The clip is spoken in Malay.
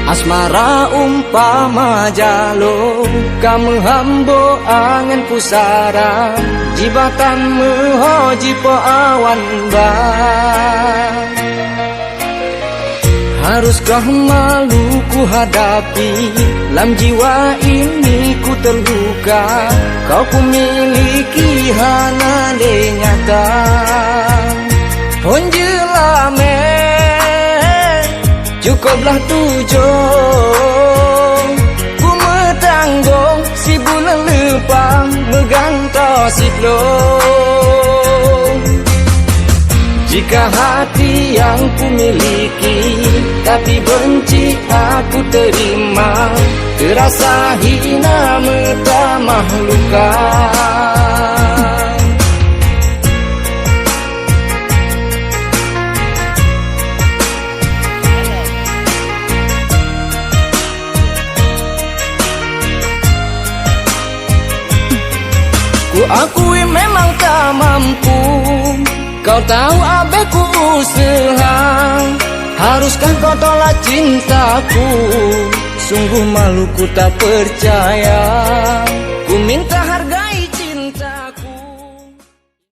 Asmara umpama jalo, kamu hambo angan pusara, jibatan mehoji po awan ba. Haruskah malu ku hadapi, lam jiwa ini ku terluka, kau ku miliki hana de nyata. Honjelah cukuplah tujuh, ku metanggung si bulan lepang megantau si pelong. Jika hati yang ku miliki tapi benci aku terima, terasa hina metamah luka. Ku akui memang tak mampu, kau tahu abeku usaha. Haruskah kau tolak cintaku? Sungguh malu ku tak percaya. Ku minta